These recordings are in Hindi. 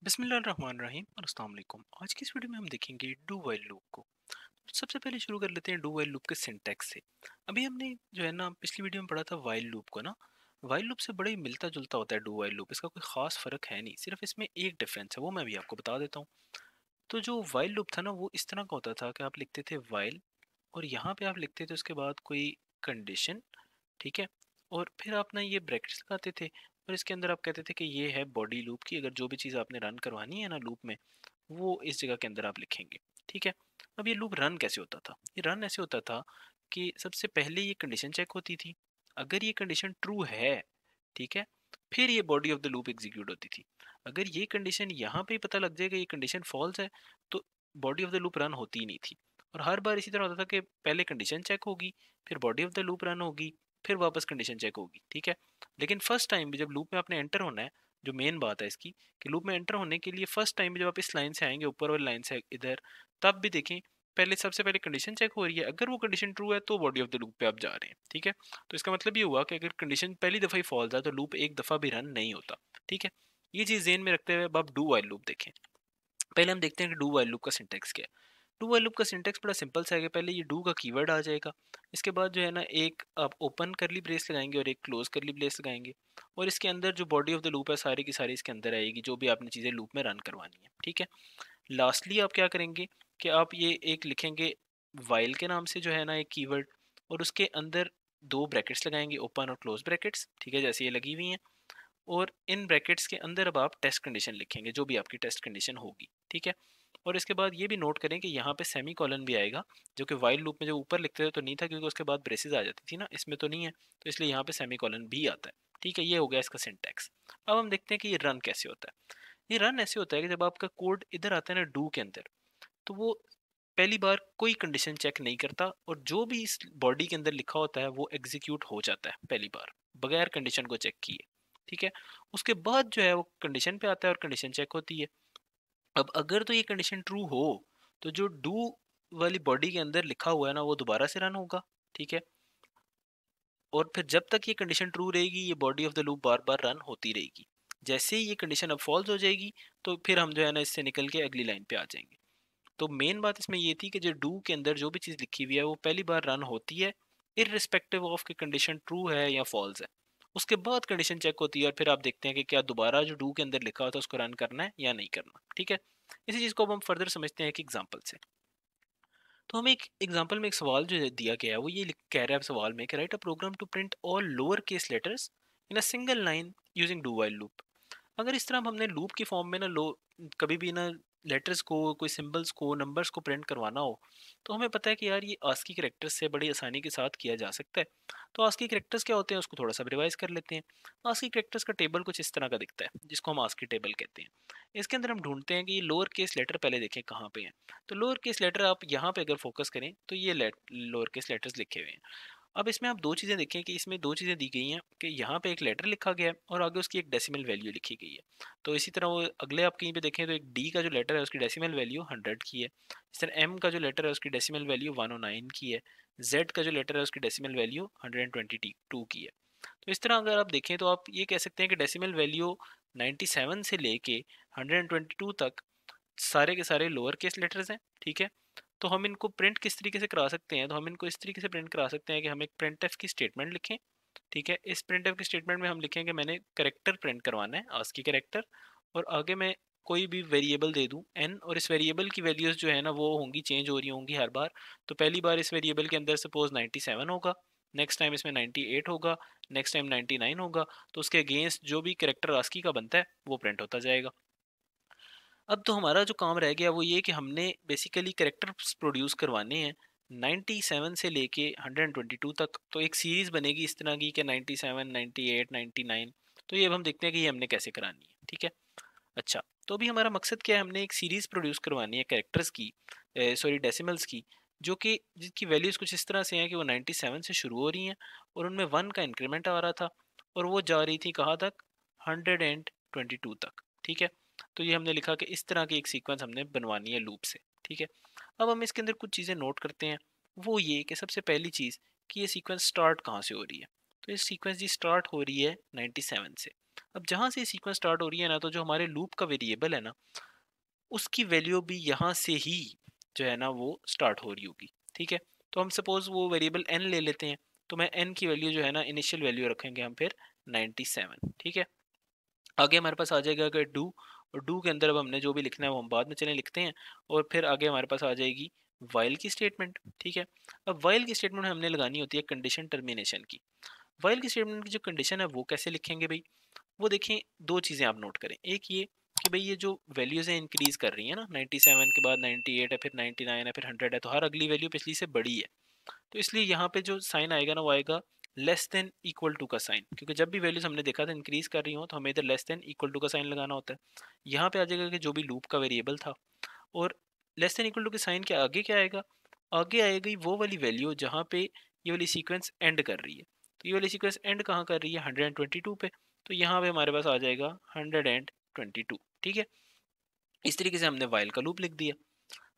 बिस्मिल्लाहिर्रहमानिर्रहीम और अस्सलाम वालेकुम। आज की इस वीडियो में हम देखेंगे डू वाइल लूप को। सबसे पहले शुरू कर लेते हैं डू वाइल लूप के सिंटैक्स से। अभी हमने जो है ना पिछली वीडियो में पढ़ा था वाइल लूप को ना। वाइल लूप से बड़ा ही मिलता जुलता होता है डू वाइल लूप, इसका कोई खास फर्क है नहीं, सिर्फ इसमें एक डिफरेंस है, वो मैं भी आपको बता देता हूँ। तो जो वाइल लूप था ना वो इस तरह का होता था कि आप लिखते थे वाइल और यहाँ पे आप लिखते थे उसके बाद कोई कंडीशन, ठीक है। और फिर आप ना ये ब्रैकेट्स लगाते थे और इसके अंदर आप कहते थे कि ये है बॉडी लूप की, अगर जो भी चीज़ आपने रन करवानी है ना लूप में वो इस जगह के अंदर आप लिखेंगे, ठीक है। अब ये लूप रन कैसे होता था? ये रन ऐसे होता था कि सबसे पहले ये कंडीशन चेक होती थी, अगर ये कंडीशन ट्रू है, ठीक है, फिर ये body of the loop execute होती थी। अगर ये कंडीशन यहाँ पे ही पता लग जाएगा ये कंडीशन फॉल्स है तो body of the loop run होती ही नहीं थी। और हर बार इसी तरह होता था कि पहले कंडीशन चेक होगी, फिर body of the loop run होगी, फिर वापस कंडीशन चेक होगी, ठीक है। लेकिन फर्स्ट टाइम भी जब लूप में आपने एंटर होना है, जो मेन बात है इसकी कि लूप में एंटर होने के लिए फर्स्ट टाइम जब आप इस लाइन से आएंगे, ऊपर वाली लाइन से इधर, तब भी देखें पहले सबसे पहले कंडीशन चेक हो रही है, अगर वो कंडीशन ट्रू है तो बॉडी ऑफ द लूप पे आप जा रहे हैं, ठीक है। तो इसका मतलब ये हुआ कि अगर कंडीशन पहली दफ़ा ही फॉल्स है तो लूप एक दफ़ा भी रन नहीं होता, ठीक है। ये चीज़ ज़हन में रखते हुए अब आप डू वाइल लूप देखें। पहले हम देखते हैं कि डू वाइल लूप का सिंटेक्स क्या है। डू वाइल लूप का सिंटेक्स बड़ा सिंपल सा है कि पहले ये डू का कीवर्ड आ जाएगा, इसके बाद जो है ना एक आप ओपन करली ब्रेस लगाएंगे और एक क्लोज करली ब्रेस लगाएंगे, और इसके अंदर जो बॉडी ऑफ द लूप है सारी की सारी इसके अंदर आएगी, जो भी आपने चीज़ें लूप में रन करवानी है, ठीक है। लास्टली आप क्या करेंगे कि आप ये एक लिखेंगे वाइल के नाम से जो है ना एक कीवर्ड, और उसके अंदर दो ब्रैकेट्स लगाएंगे, ओपन और क्लोज ब्रैकेट्स, ठीक है, जैसे ये लगी हुई हैं। और इन ब्रैकेट्स के अंदर अब आप टेस्ट कंडीशन लिखेंगे, जो भी आपकी टेस्ट कंडीशन होगी, ठीक है। और इसके बाद ये भी नोट करें कि यहाँ पे सेमी कॉलन भी आएगा, जो कि वाइल लूप में जो ऊपर लिखते थे तो नहीं था क्योंकि उसके बाद ब्रेसेस आ जाती थी ना, इसमें तो नहीं है, तो इसलिए यहाँ पे सेमी कॉलन भी आता है, ठीक है। ये हो गया इसका सिंटैक्स। अब हम देखते हैं कि ये रन कैसे होता है। ये रन ऐसे होता है कि जब आपका कोड इधर आता है ना डू के अंदर, तो वो पहली बार कोई कंडीशन चेक नहीं करता और जो भी इस बॉडी के अंदर लिखा होता है वो एग्जीक्यूट हो जाता है पहली बार बगैर कंडीशन को चेक किए, ठीक है। उसके बाद जो है वो कंडीशन पे आता है और कंडीशन चेक होती है। अब अगर तो ये कंडीशन ट्रू हो तो जो डू वाली बॉडी के अंदर लिखा हुआ है ना वो दोबारा से रन होगा, ठीक है। और फिर जब तक ये कंडीशन ट्रू रहेगी ये body of the loop bar bar run होती रहेगी। जैसे ही ये कंडीशन अब फॉल्स हो जाएगी तो फिर हम जो है ना इससे निकल के अगली लाइन पे आ जाएंगे। तो मेन बात इसमें ये थी कि जो डू के अंदर जो भी चीज़ लिखी हुई है वो पहली बार रन होती है, इररिस्पेक्टिव ऑफ कि कंडीशन ट्रू है या फॉल्स है। उसके बाद कंडीशन चेक होती है और फिर आप देखते हैं कि क्या दोबारा जो डू के अंदर लिखा होता है उसको रन करना है या नहीं करना, ठीक है। इसी चीज़ को अब हम फर्दर समझते हैं एक एग्जांपल से। तो हमें एक एग्जांपल में एक सवाल जो दिया गया है वो ये कह रहा है सवाल में कि write a program to print all lower case letters in a single line using do while loop. अगर इस तरह हमने लूप की फॉर्म में ना लो कभी भी ना लेटर्स को, कोई सिंबल्स को, नंबर्स को प्रिंट करवाना हो, तो हमें पता है कि यार ये आस्की कैरेक्टर्स से बड़ी आसानी के साथ किया जा सकता है। तो आस्की कैरेक्टर्स क्या होते हैं उसको थोड़ा सा रिवाइज कर लेते हैं। आस्की कैरेक्टर्स का टेबल कुछ इस तरह का दिखता है जिसको हम आस्की टेबल कहते हैं। इसके अंदर हम ढूंढते हैं कि ये लोअर केस लेटर पहले देखें कहाँ पे है। तो लोअर केस लेटर आप यहाँ पे अगर फोकस करें तो ये लोअर केस लेटर्स लिखे हुए हैं। अब इसमें आप दो चीज़ें देखें कि इसमें दो चीज़ें दी गई हैं कि यहाँ पे एक लेटर लिखा गया है और आगे उसकी एक डेसिमल वैल्यू लिखी गई है। तो इसी तरह वो अगले आप कहीं पे देखें तो एक डी का जो लेटर है उसकी डेसिमल वैल्यू 100 की है। इस तरह एम का जो लेटर है उसकी डेसिमल वैल्यू 109 की है। जेड का जो लेटर है उसकी डेसिमल वैल्यू 122 की है। तो इस तरह अगर आप देखें तो आप ये कह सकते हैं कि डेसिमल वैल्यू 97 से लेके 122 तक सारे के सारे लोअर केस लेटर्स हैं, ठीक है। तो हम इनको प्रिंट किस तरीके से करा सकते हैं, तो हम इनको इस तरीके से प्रिंट करा सकते हैं कि हम एक प्रिंट एफ की स्टेटमेंट लिखें, ठीक है। इस प्रिंट एफ की स्टेटमेंट में हम लिखेंगे मैंने करेक्टर प्रिंट करवाना है, आस्की करेक्टर, और आगे मैं कोई भी वेरिएबल दे दूं एन, और इस वेरिएबल की वैल्यूज़ जो है ना वो होंगी, चेंज हो रही होंगी हर बार। तो पहली बार इस वेरिएबल के अंदर सपोज 97 होगा, नेक्स्ट टाइम इसमें 98 होगा, नेक्स्ट टाइम 99 होगा, तो उसके अगेंस्ट जो भी करेक्टर आस्की का बनता है वो प्रिंट होता जाएगा। अब तो हमारा जो काम रह गया वो ये कि हमने बेसिकली करेक्टर्स प्रोड्यूस करवाने हैं 97 से लेके 122 तक। तो एक सीरीज बनेगी इस तरह की कि 97, 98, 99। तो ये अब हम देखते हैं कि ये हमने कैसे करानी है, ठीक है। अच्छा, तो अभी हमारा मकसद क्या है, हमने एक सीरीज प्रोड्यूस करवानी है कैरेक्टर्स की, सॉरी डेसिमल्स की, जो कि जिसकी वैल्यूज़ कुछ इस तरह से हैं कि वो 97 से शुरू हो रही हैं और उनमें 1 का इंक्रीमेंट आ रहा था और वो जा रही थी कहाँ तक, 122 तक, ठीक है। तो ये हमने लिखा कि इस तरह की एक सीक्वेंस हमने बनवानी है लूप से, ठीक है। अब हम इसके अंदर कुछ चीज़ें नोट करते हैं। वो ये कि सबसे पहली चीज़ कि ये सीक्वेंस स्टार्ट कहाँ से हो रही है। तो ये सीक्वेंस जी स्टार्ट हो रही है 97 से। अब जहाँ से सीक्वेंस स्टार्ट हो रही है ना, तो जो हमारे लूप का वेरिएबल है ना, उसकी वैल्यू भी यहाँ से ही जो है ना वो स्टार्ट हो रही होगी। ठीक है, तो हम सपोज वो वेरिएबल n ले लेते हैं, तो मैं n की वैल्यू जो है ना, इनिशियल वैल्यू रखेंगे हम फिर 97। ठीक है, आगे हमारे पास आ जाएगा अगर डू, और डू के अंदर अब हमने जो भी लिखना है वो हम बाद में चले लिखते हैं। और फिर आगे हमारे पास आ जाएगी वाइल की स्टेटमेंट। ठीक है, अब वाइल की स्टेटमेंट हमने लगानी होती है कंडीशन टर्मिनेशन की। वाइल की स्टेटमेंट की जो कंडीशन है वो कैसे लिखेंगे भाई, वो देखें, दो चीज़ें आप नोट करें। एक ये कि भाई ये जो वैल्यूज़ हैं इंक्रीज कर रही है ना, 97 के बाद 98 है, फिर 99 है, फिर 100 है, तो हर अगली वैल्यू पिछली से बड़ी है। तो इसलिए यहाँ पे जो साइन आएगा ना वो आएगा लेस देन इक्वल टू का साइन, क्योंकि जब भी वैल्यूज हमने देखा था इंक्रीज कर रही हो तो हमें इधर लेस देन इक्वल टू का साइन लगाना होता है। यहाँ पे आ जाएगा कि जो भी लूप का वेरिएबल था, और लेस देन इक्वल टू के साइन के आगे क्या आएगा, आगे आएगी वो वाली वैल्यू जहाँ पे ये वाली सीक्वेंस एंड कर रही है। तो ये वाली सीक्वेंस एंड कहाँ कर रही है, 122 पे, तो यहाँ पे हमारे पास आ जाएगा 122। ठीक है, इस तरीके से हमने वाइल का लूप लिख दिया।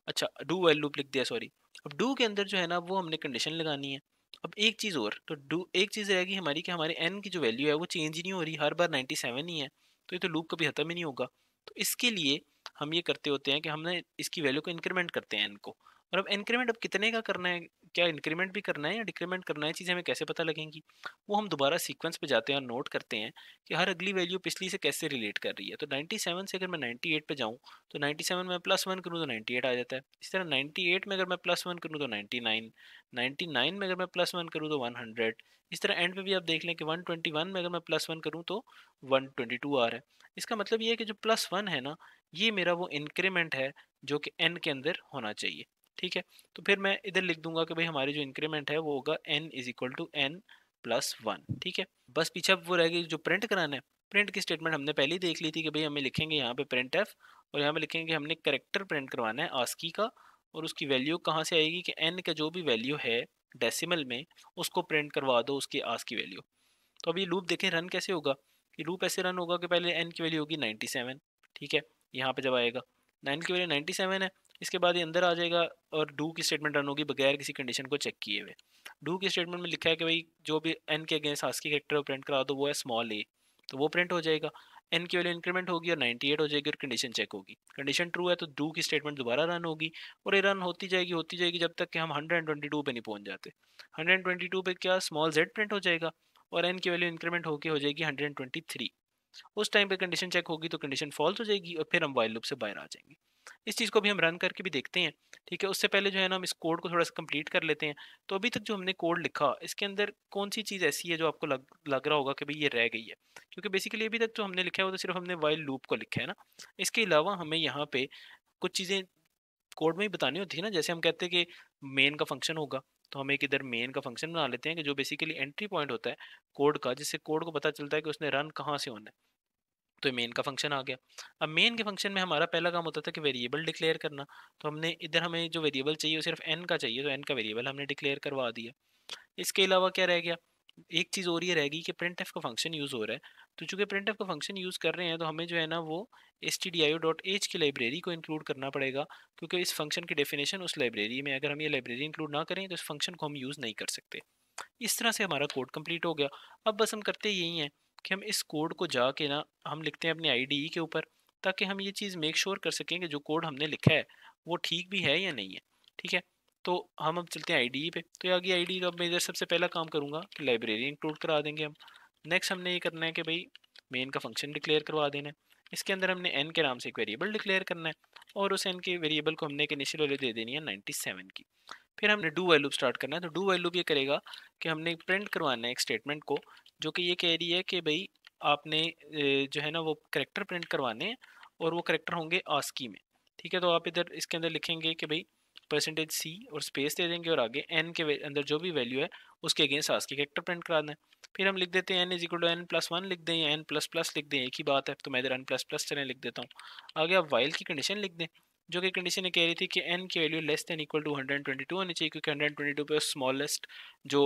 अच्छा, डू वाइल लूप लिख दिया, सॉरी। अब डू के अंदर जो है ना वो हमने कंडीशन लगानी है। अब एक चीज़ और, तो डू एक चीज़ रहेगी हमारी कि हमारे एन की जो वैल्यू है वो चेंज ही नहीं हो रही, हर बार 97 ही है, तो ये तो लूप कभी ख़त्म ही नहीं होगा। तो इसके लिए हम ये करते होते हैं कि हमने इसकी वैल्यू को इंक्रीमेंट करते हैं एन को। और अब इंक्रीमेंट अब कितने का करना है, क्या इंक्रीमेंट भी करना है या डिक्रीमेंट करना है, चीज़ें हमें कैसे पता लगेंगी, वो हम दोबारा सीक्वेंस पे जाते हैं और नोट करते हैं कि हर अगली वैल्यू पिछली से कैसे रिलेट कर रही है। तो 97 से अगर मैं 98 पे जाऊँ, तो 97 में प्लस वन करूँ तो 98 आ जाता है। इसी तरह 98 में अगर मैं प्लस वन करूँ तो 99, 99 में अगर मैं प्लस वन करूँ तो 100। इस तरह एंड पे भी आप देख लें कि 121 में अगर मैं प्लस वन करूँ तो 122 आ रहा है। इसका मतलब ये है कि जो प्लस वन है ना, ये मेरा वो इंक्रीमेंट है जो कि एन के अंदर होना चाहिए। ठीक है, तो फिर मैं इधर लिख दूंगा कि भाई हमारी जो इंक्रीमेंट है वो होगा n is equal to n plus one. ठीक है, बस पीछे अब वो रह गई जो प्रिंट कराना है। प्रिंट की स्टेटमेंट हमने पहले ही देख ली थी कि भाई हमें लिखेंगे यहाँ पे प्रिंट एफ, और यहाँ पे लिखेंगे हमने करेक्टर प्रिंट करवाना है आस्की का, और उसकी वैल्यू कहाँ से आएगी कि एन का जो भी वैल्यू है डेसिमल में उसको प्रिंट करवा दो उसकी आस्की वैल्यू। तो अब ये लूप देखें रन कैसे होगा, कि लूप ऐसे रन होगा कि पहले एन की वैल्यू होगी 97। ठीक है, यहाँ पे जब आएगा 9 की वैल्यू 97 है, इसके बाद ये अंदर आ जाएगा और डू की स्टेटमेंट रन होगी बगैर किसी कंडीशन को चेक किए हुए। डू की स्टेटमेंट में लिखा है कि भाई जो भी एन के अगेंस्ट आस्की कैरेक्टर प्रिंट करा दो वो है स्मॉल ए, तो वो प्रिंट हो जाएगा। एन की वैल्यू इंक्रीमेंट होगी और 98 हो जाएगी और कंडीशन चेक होगी, कंडीशन ट्रू है तो डू की स्टेटमेंट दोबारा रन होगी, और ये रन होती जाएगी जब तक कि हम 122 पे नहीं पहुंच जाते। 122 पे क्या स्मॉल जेड प्रिंट हो जाएगा, और एन की वैल्यू इंक्रीमेंट होके हो जाएगी 123। उस टाइम पे कंडीशन चेक होगी तो कंडीशन फॉल्स हो जाएगी और फिर हम वाइल लूप से बाहर आ जाएंगे। इस चीज़ को भी हम रन करके भी देखते हैं। ठीक है, उससे पहले जो है ना हम इस कोड को थोड़ा सा कंप्लीट कर लेते हैं। तो अभी तक जो हमने कोड लिखा इसके अंदर कौन सी चीज़ ऐसी है जो आपको लग रहा होगा कि भाई ये रह गई है, क्योंकि बेसिकली अभी तक जो हमने लिखा है वो तो सिर्फ हमने वाइल लूप को लिखा है ना। इसके अलावा हमें यहाँ पे कुछ चीज़ें कोड में ही बतानी होती है ना, जैसे हम कहते हैं कि मेन का फंक्शन होगा, तो हम एक इधर मेन का फंक्शन बना लेते हैं कि जो बेसिकली एंट्री पॉइंट होता है कोड का, जिससे कोड को पता चलता है कि उसने रन कहाँ से होना है। तो मेन का फंक्शन आ गया। अब मेन के फंक्शन में हमारा पहला काम होता था कि वेरिएबल डिक्लेयर करना, तो हमने इधर हमें जो वेरिएबल चाहिए वो सिर्फ एन का चाहिए, तो एन का वेरिएबल हमने डिक्लेयर करवा दिया। इसके अलावा क्या रह गया, एक चीज़ और ये रहेगी कि प्रिंट एफ का फंक्शन यूज़ हो रहा है। तो चूंकि प्रिंट एफ का फंक्शन यूज़ कर रहे हैं तो हमें जो है ना वो stdio.h की लाइब्रेरी को इंक्लूड करना पड़ेगा, क्योंकि इस फंक्शन की डेफिनेशन उस लाइब्रेरी में, अगर हम ये लाइब्रेरी इंक्लूड ना करें तो इस फंक्शन को हम यूज़ नहीं कर सकते। इस तरह से हमारा कोड कंप्लीट हो गया। अब बस हम करते यही हैं कि हम इस कोड को जाके ना हम लिखते हैं अपनी आईडीई के ऊपर, ताकि हम ये चीज़ मेक श्योर कर सकें कि जो कोड हमने लिखा है वो ठीक भी है या नहीं है। ठीक है, तो हम अब चलते हैं आईडीई पे। तो ये आ गई आईडीई, तो अब मैं इधर सबसे पहला काम करूँगा कि लाइब्रेरी इंक्लूड करा देंगे हम। नेक्स्ट हमने ये करना है कि भाई मेन का फंक्शन डिक्लेयर करवा देना है, इसके अंदर हमने एन के नाम से एक वेरिएबल डिक्लेयर करना है, और उस एन के वेरिएबल को हमने एक इनिशियल वैल्यू दे देनी है 97 की। फिर हमने डू वाइल लूप स्टार्ट करना है। तो डू वाइल लूप ये करेगा कि हमने प्रिंट करवाना है एक स्टेटमेंट को, जो कि ये कह रही है कि भाई आपने जो है ना वो करेक्टर प्रिंट करवाने हैं, और वो करेक्टर होंगे आस्की में। ठीक है, तो आप इधर इसके अंदर लिखेंगे कि भाई परसेंटेज सी और स्पेस दे देंगे, और आगे एन के अंदर जो भी वैल्यू है उसके अगेंस्ट आस्की करेक्टर प्रिंट कराना है। फिर हम लिख देते हैं n is equal to n plus one लिख दें या एन प्लस प्लस लिख दें, एक ही बात है, तो मैं इधर एन प्लस प्लस चलें लिख देता हूँ। आगे आप वाइल की कंडीशन लिख दें, जो कि कंडीशन ये कह रही थी कि एन की value less than equal to 122 होनी चाहिए, क्योंकि 122 पे स्मॉलेस्ट जो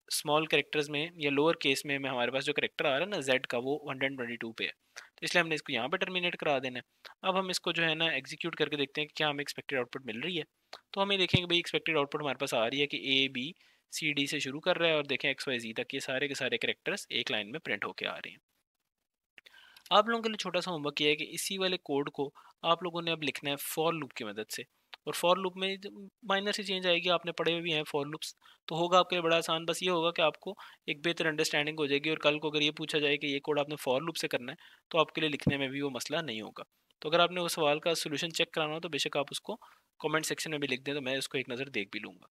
स्मॉल कैरेक्टर्स में या लोअर केस में हमारे पास जो करेक्टर आ रहा है ना जेड का, वो 122 पे है, तो इसलिए हमने इसको यहाँ पे टर्मिनेट करा देना है। अब हम इसको जो है ना एग्जीक्यूट करके देखते हैं कि क्या हमें एक्सपेक्टेड आउटपुट मिल रही है। तो हमें देखेंगे भाई एक्सपेक्टेड आउटपुट हमारे पास आ रही है कि ए बी सी डी से शुरू कर रहा है, और देखें एक्स वाई जी तक ये सारे के सारे करेक्टर्स एक लाइन में प्रिंट होके आ रहे हैं। आप लोगों के लिए छोटा सा होमवर्क ये है कि इसी वाले कोड को आप लोगों ने अब लिखना है फॉर लूप की मदद से। और फॉर लूप में माइनर सी चेंज आएगी, आपने पढ़े हुए भी हैं फॉर लूप्स, तो होगा आपके लिए बड़ा आसान। बस ये होगा कि आपको एक बेहतर अंडरस्टैंडिंग हो जाएगी, और कल को अगर ये पूछा जाए कि ये कोड आपने फॉर लूप से करना है, तो आपके लिए लिखने में भी वो मसला नहीं होगा। तो अगर आपने उस सवाल का सोल्यूशन चेक कराना हो तो बेशक आप उसको कमेंट सेक्शन में भी लिख दें, तो मैं उसको एक नज़र देख भी लूँगा।